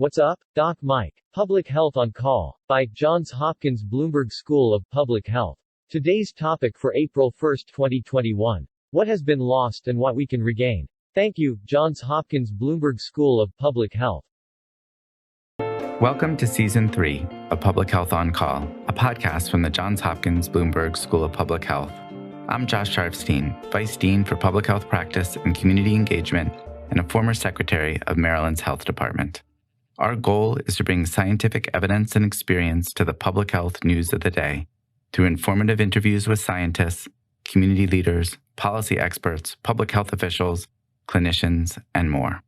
What's up, Doc Mike? Public Health on Call, by Johns Hopkins Bloomberg School of Public Health. Today's topic for April 1, 2021. What has been lost and what we can regain. Thank you, Johns Hopkins Bloomberg School of Public Health. Welcome to Season 3 of Public Health on Call, a podcast from the Johns Hopkins Bloomberg School of Public Health. I'm Josh Sharfstein, Vice Dean for Public Health Practice and Community Engagement and a former Secretary of Maryland's Health Department. Our goal is to bring scientific evidence and experience to the public health news of the day through informative interviews with scientists, community leaders, policy experts, public health officials, clinicians, and more.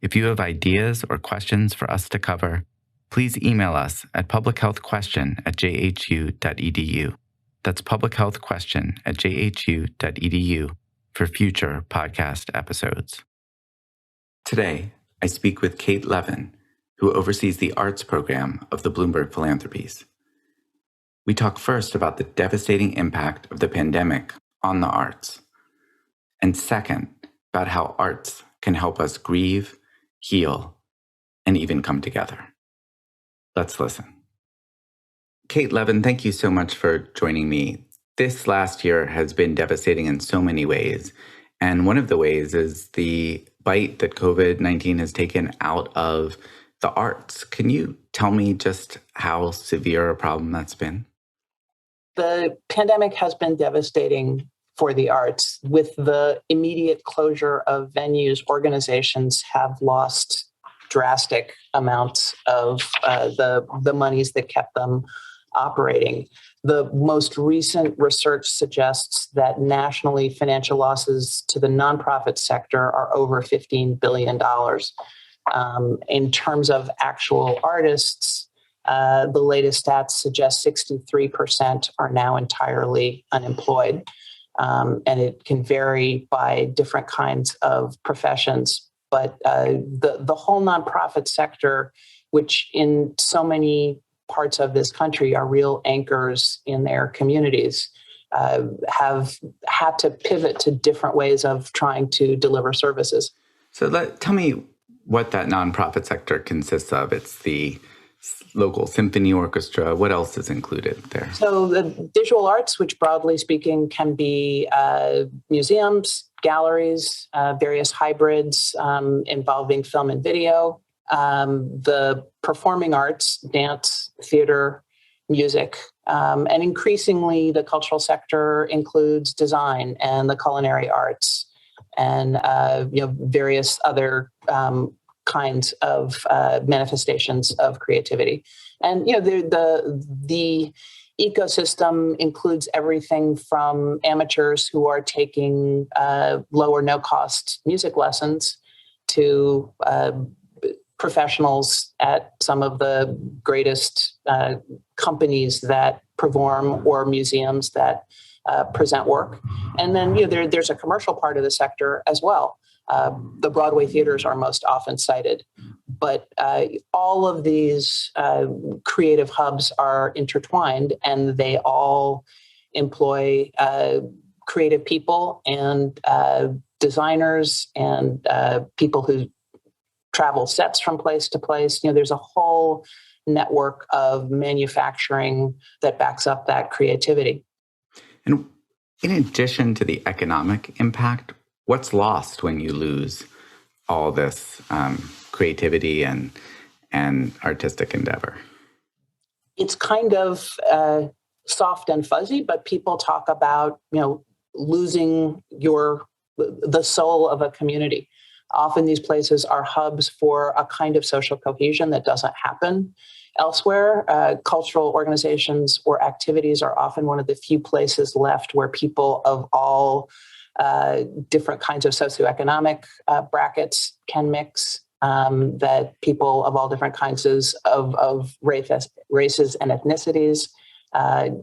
If you have ideas or questions for us to cover, please email us at publichealthquestion@jhu.edu. That's publichealthquestion@jhu.edu for future podcast episodes. Today, I speak with Kate Levin, who oversees the arts program of the Bloomberg Philanthropies. We talk first about the devastating impact of the pandemic on the arts, and second, about how arts can help us grieve, heal, and even come together. Let's listen. Kate Levin, thank you so much for joining me. This last year has been devastating in so many ways, and one of the ways is the bite that COVID-19 has taken out of the arts. Can you tell me just how severe a problem that's been? The pandemic has been devastating for the arts. With the immediate closure of venues, organizations have lost drastic amounts of the monies that kept them operating. The most recent research suggests that nationally financial losses to the nonprofit sector are over $15 billion. In terms of actual artists, the latest stats suggest 63% are now entirely unemployed. And it can vary by different kinds of professions. But the whole nonprofit sector, which in so many parts of this country are real anchors in their communities, have had to pivot to different ways of trying to deliver services. So tell me what that nonprofit sector consists of. It's the local symphony orchestra. What else is included there? So the visual arts, which broadly speaking can be museums, galleries, various hybrids involving film and video, the performing arts, dance, theater, music, and increasingly the cultural sector includes design and the culinary arts and various other kinds of manifestations of creativity. And the ecosystem includes everything from amateurs who are taking low or no cost music lessons to professionals at some of the greatest companies that perform or museums that present work. And then there's a commercial part of the sector as well. The Broadway theaters are most often cited, but all of these creative hubs are intertwined, and they all employ creative people and designers and people who travel sets from place to place. There's a whole network of manufacturing that backs up that creativity. And in addition to the economic impact, what's lost when you lose all this creativity and artistic endeavor? It's kind of soft and fuzzy, but people talk about losing the soul of a community. Often these places are hubs for a kind of social cohesion that doesn't happen elsewhere. Cultural organizations or activities are often one of the few places left where people of all different kinds of socioeconomic brackets can mix, that people of all different kinds of races and ethnicities,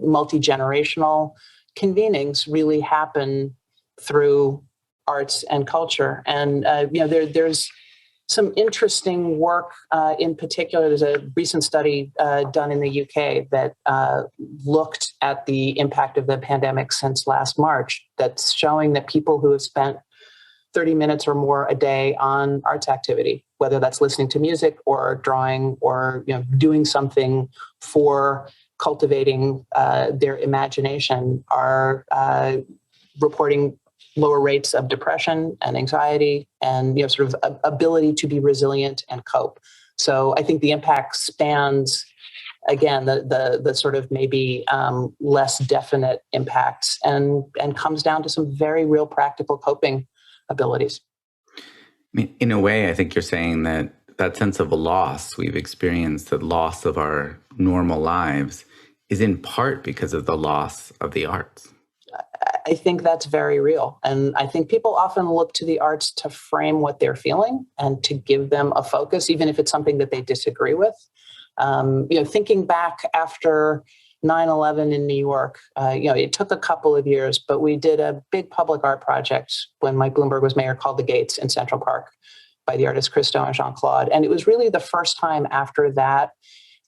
multi-generational convenings really happen through arts and culture. And there's some interesting work. In particular, there's a recent study done in the UK that looked at the impact of the pandemic since last March, that's showing that people who have spent 30 minutes or more a day on arts activity, whether that's listening to music or drawing or doing something for cultivating their imagination, are reporting lower rates of depression and anxiety and sort of ability to be resilient and cope. So I think the impact spans, again, the sort of maybe less definite impacts and comes down to some very real practical coping abilities. I mean, in a way, I think you're saying that sense of a loss we've experienced, the loss of our normal lives, is in part because of the loss of the arts. I think that's very real. And I think people often look to the arts to frame what they're feeling and to give them a focus, even if it's something that they disagree with. Thinking back after 9/11 in New York, it took a couple of years, but we did a big public art project when Mike Bloomberg was mayor called The Gates in Central Park by the artists Christo and Jean-Claude. And it was really the first time after that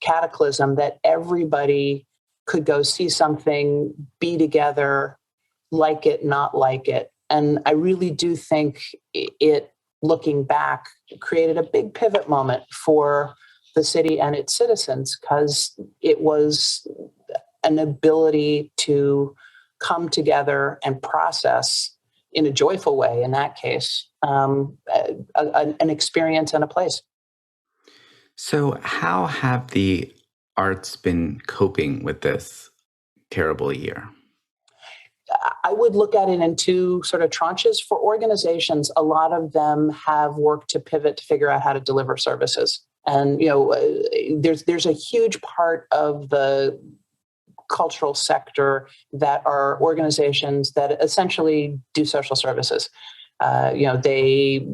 cataclysm that everybody could go see something, be together, like it, not like it. And I really do think it, looking back, created a big pivot moment for the city and its citizens, because it was an ability to come together and process in a joyful way, in that case, an experience and a place. So how have the arts been coping with this terrible year? I would look at it in two sort of tranches. For organizations, a lot of them have worked to pivot to figure out how to deliver services. And, there's a huge part of the cultural sector that are organizations that essentially do social services. They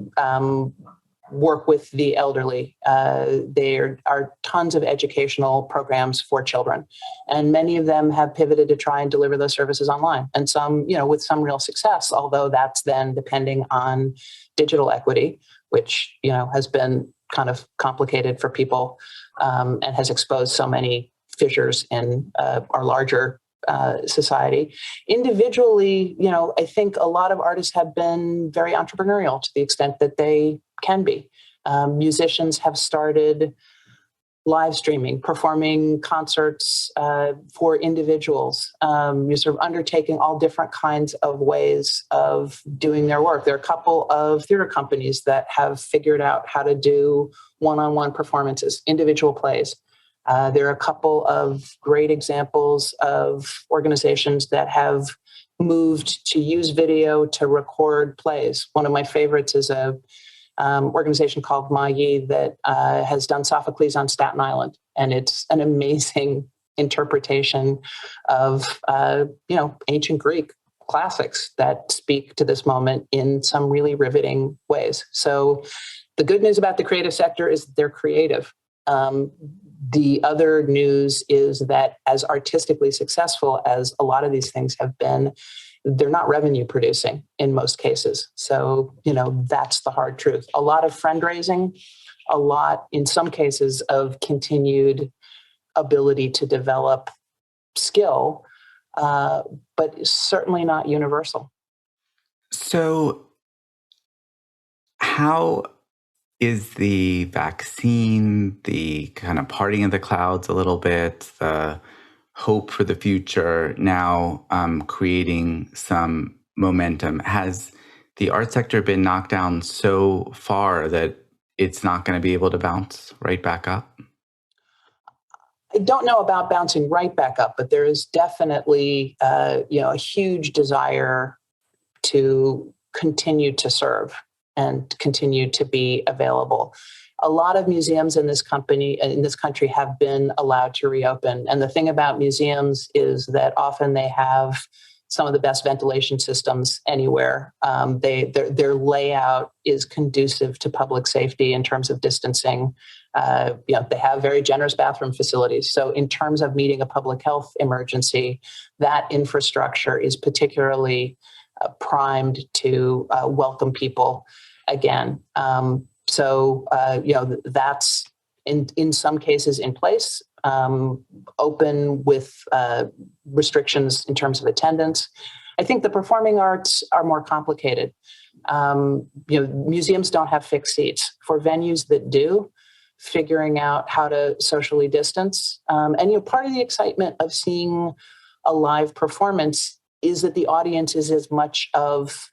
work with the elderly. There are tons of educational programs for children, and many of them have pivoted to try and deliver those services online. And some, with some real success, although that's then depending on digital equity, which, has been kind of complicated for people and has exposed so many fissures in our larger society. Individually, I think a lot of artists have been very entrepreneurial to the extent that they can be. Musicians have started live streaming, performing concerts for individuals. You're sort of undertaking all different kinds of ways of doing their work. There are a couple of theater companies that have figured out how to do one-on-one performances, individual plays. There are a couple of great examples of organizations that have moved to use video to record plays. One of my favorites is a organization called Mayi that has done Sophocles on Staten Island. And it's an amazing interpretation of, ancient Greek classics that speak to this moment in some really riveting ways. So the good news about the creative sector is they're creative. The other news is that as artistically successful as a lot of these things have been, they're not revenue producing in most cases. So, that's the hard truth. A lot of fundraising, a lot, in some cases, of continued ability to develop skill, but certainly not universal. So how is the vaccine, the kind of parting of the clouds a little bit, the hope for the future now creating some momentum? Has the art sector been knocked down so far that it's not going to be able to bounce right back up? I don't know about bouncing right back up, but there is definitely, a huge desire to continue to serve and continue to be available. A lot of museums in this country have been allowed to reopen. And the thing about museums is that often they have some of the best ventilation systems anywhere. Their layout is conducive to public safety in terms of distancing. They have very generous bathroom facilities. So in terms of meeting a public health emergency, that infrastructure is particularly primed to welcome people again. That's in some cases in place, open with restrictions in terms of attendance. I think the performing arts are more complicated. Museums don't have fixed seats. For venues that do, figuring out how to socially distance. And part of the excitement of seeing a live performance is that the audience is as much of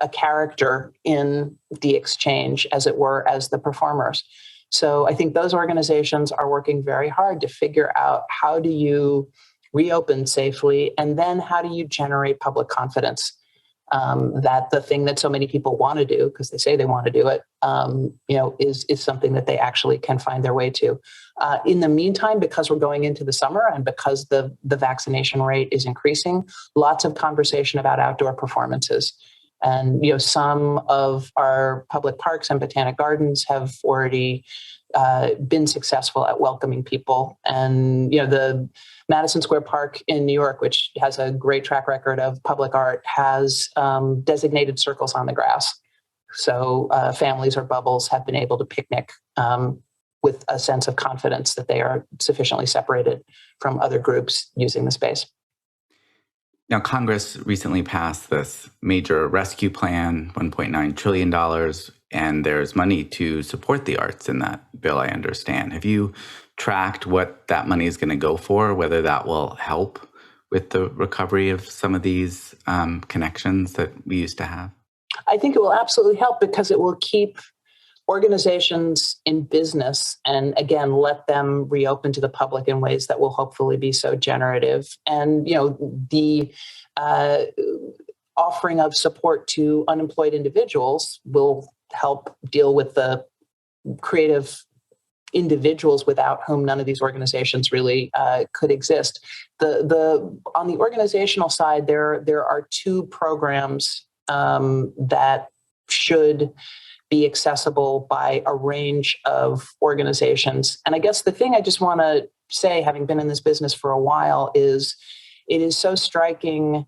a character in the exchange, as it were, as the performers. So I think those organizations are working very hard to figure out how do you reopen safely, and then how do you generate public confidence that the thing that so many people want to do, because they say they want to do it, is something that they actually can find their way to. In the meantime, because we're going into the summer and because the vaccination rate is increasing, lots of conversation about outdoor performances. And some of our public parks and botanic gardens have already been successful at welcoming people. And the Madison Square Park in New York, which has a great track record of public art, has designated circles on the grass. So families or bubbles have been able to picnic with a sense of confidence that they are sufficiently separated from other groups using the space. Now, Congress recently passed this major rescue plan, $1.9 trillion, and there's money to support the arts in that bill, I understand. Have you tracked what that money is going to go for, whether that will help with the recovery of some of these connections that we used to have? I think it will absolutely help, because it will keep organizations in business and, again, let them reopen to the public in ways that will hopefully be so generative. And, the offering of support to unemployed individuals will help deal with the creative individuals without whom none of these organizations really could exist. On the organizational side, there are two programs that should be accessible by a range of organizations. And I guess the thing I just want to say, having been in this business for a while, is it is so striking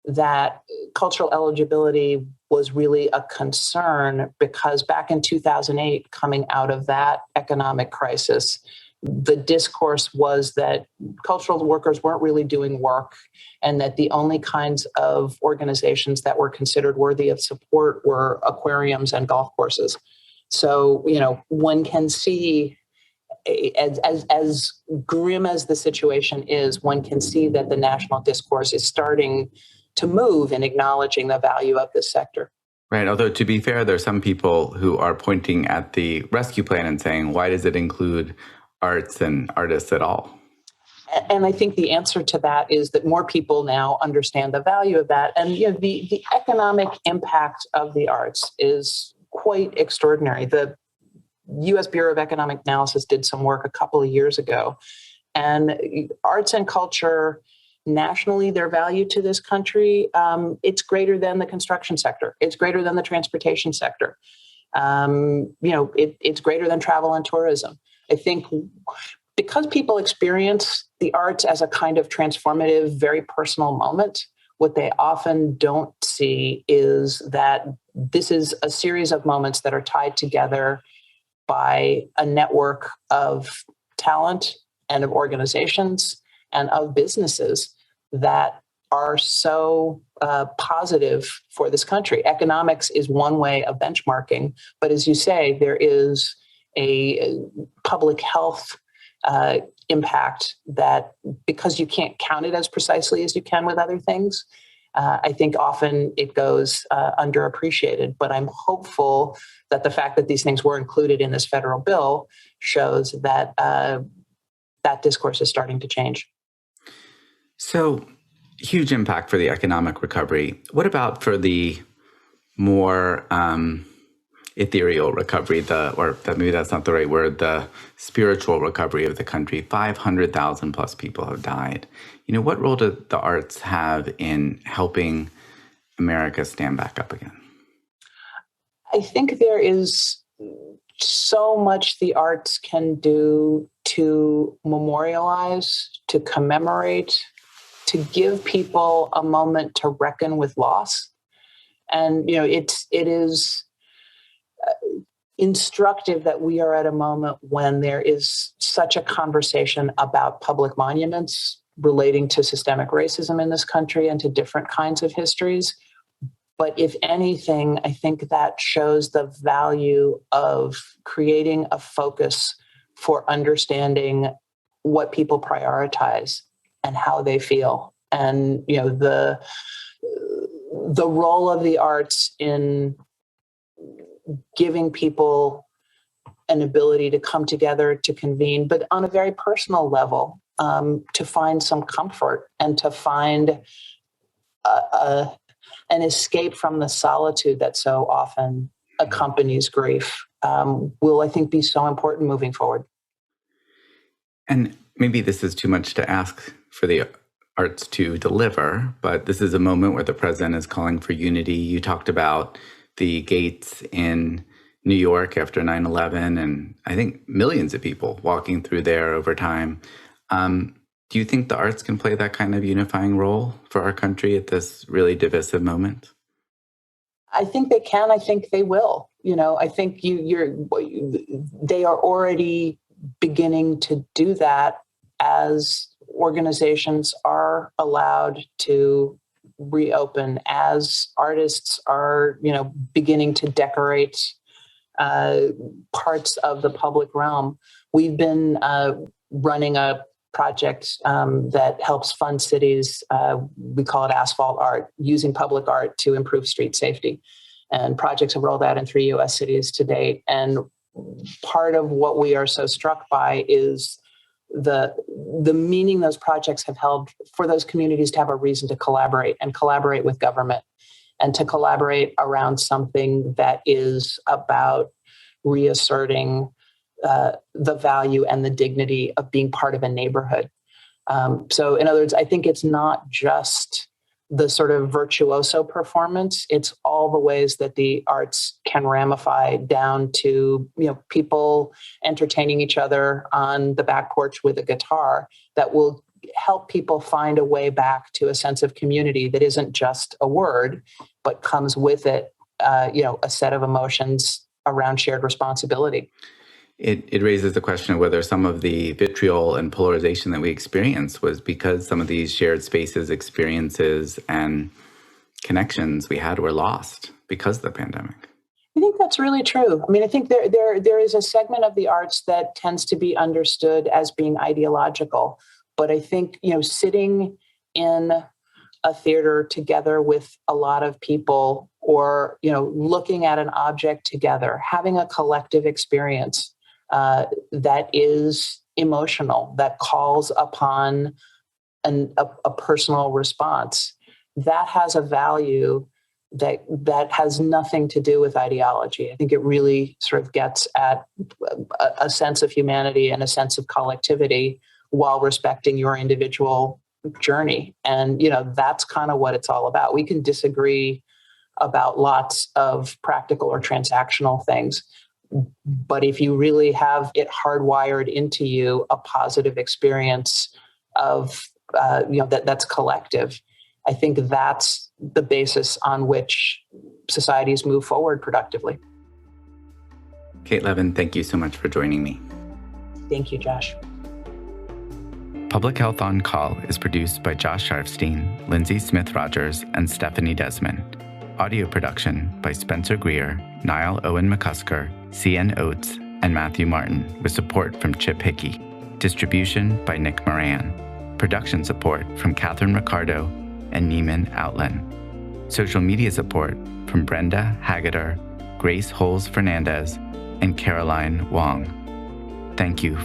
that cultural eligibility was really a concern, because back in 2008, coming out of that economic crisis, the discourse was that cultural workers weren't really doing work, and that the only kinds of organizations that were considered worthy of support were aquariums and golf courses. So, one can see, as grim as the situation is, one can see that the national discourse is starting to move in acknowledging the value of this sector. Right. Although, to be fair, there are some people who are pointing at the rescue plan and saying, why does it include arts and artists at all? And I think the answer to that is that more people now understand the value of that. And the economic impact of the arts is quite extraordinary. The U.S. Bureau of Economic Analysis did some work a couple of years ago, and arts and culture nationally, their value to this country, it's greater than the construction sector. It's greater than the transportation sector. It's greater than travel and tourism. I think because people experience the arts as a kind of transformative, very personal moment, what they often don't see is that this is a series of moments that are tied together by a network of talent and of organizations and of businesses that are so positive for this country. Economics is one way of benchmarking, but as you say, there is a public health impact that, because you can't count it as precisely as you can with other things, I think often it goes underappreciated. But I'm hopeful that the fact that these things were included in this federal bill shows that that discourse is starting to change. So, huge impact for the economic recovery. What about for the more ethereal recovery, maybe that's not the right word, the spiritual recovery of the country? 500,000 plus people have died. What role do the arts have in helping America stand back up again? I think there is so much the arts can do to memorialize, to commemorate, to give people a moment to reckon with loss. And, it is instructive that we are at a moment when there is such a conversation about public monuments relating to systemic racism in this country and to different kinds of histories. But if anything, I think that shows the value of creating a focus for understanding what people prioritize and how they feel. And, the role of the arts in giving people an ability to come together, to convene, but on a very personal level, to find some comfort and to find an escape from the solitude that so often accompanies grief, will, I think, be so important moving forward. And maybe this is too much to ask for the arts to deliver, but this is a moment where the president is calling for unity. You talked about the gates in New York after 9/11, and I think millions of people walking through there over time. Do you think the arts can play that kind of unifying role for our country at this really divisive moment? I think they can. I think they will. I think they are already beginning to do that as organizations are allowed to reopen, as artists are, beginning to decorate parts of the public realm. We've been running a project that helps fund cities. We call it Asphalt Art, using public art to improve street safety. And projects have rolled out in 3 U.S. cities to date. And part of what we are so struck by is the meaning those projects have held for those communities to have a reason to collaborate with government, and to collaborate around something that is about reasserting the value and the dignity of being part of a neighborhood. So in other words, I think it's not just the sort of virtuoso performance, it's all the ways that the arts can ramify down to, people entertaining each other on the back porch with a guitar, that will help people find a way back to a sense of community that isn't just a word, but comes with it, a set of emotions around shared responsibility. It raises the question of whether some of the vitriol and polarization that we experienced was because some of these shared spaces, experiences, and connections we had were lost because of the pandemic. I think that's really true. I mean, I think there is a segment of the arts that tends to be understood as being ideological. But I think, sitting in a theater together with a lot of people, or, looking at an object together, having a collective experience that is emotional, that calls upon a personal response, that has a value that has nothing to do with ideology. I think it really sort of gets at a sense of humanity and a sense of collectivity while respecting your individual journey. And, that's kind of what it's all about. We can disagree about lots of practical or transactional things, but if you really have it hardwired into you, a positive experience of, that's collective, I think that's the basis on which societies move forward productively. Kate Levin, thank you so much for joining me. Thank you, Josh. Public Health on Call is produced by Josh Sharfstein, Lindsay Smith-Rogers, and Stephanie Desmond. Audio production by Spencer Greer, Niall Owen McCusker, C.N. Oates, and Matthew Martin, with support from Chip Hickey. Distribution by Nick Moran. Production support from Catherine Ricardo and Neiman Outland. Social media support from Brenda Haggader, Grace Holes Fernandez, and Caroline Wong. Thank you.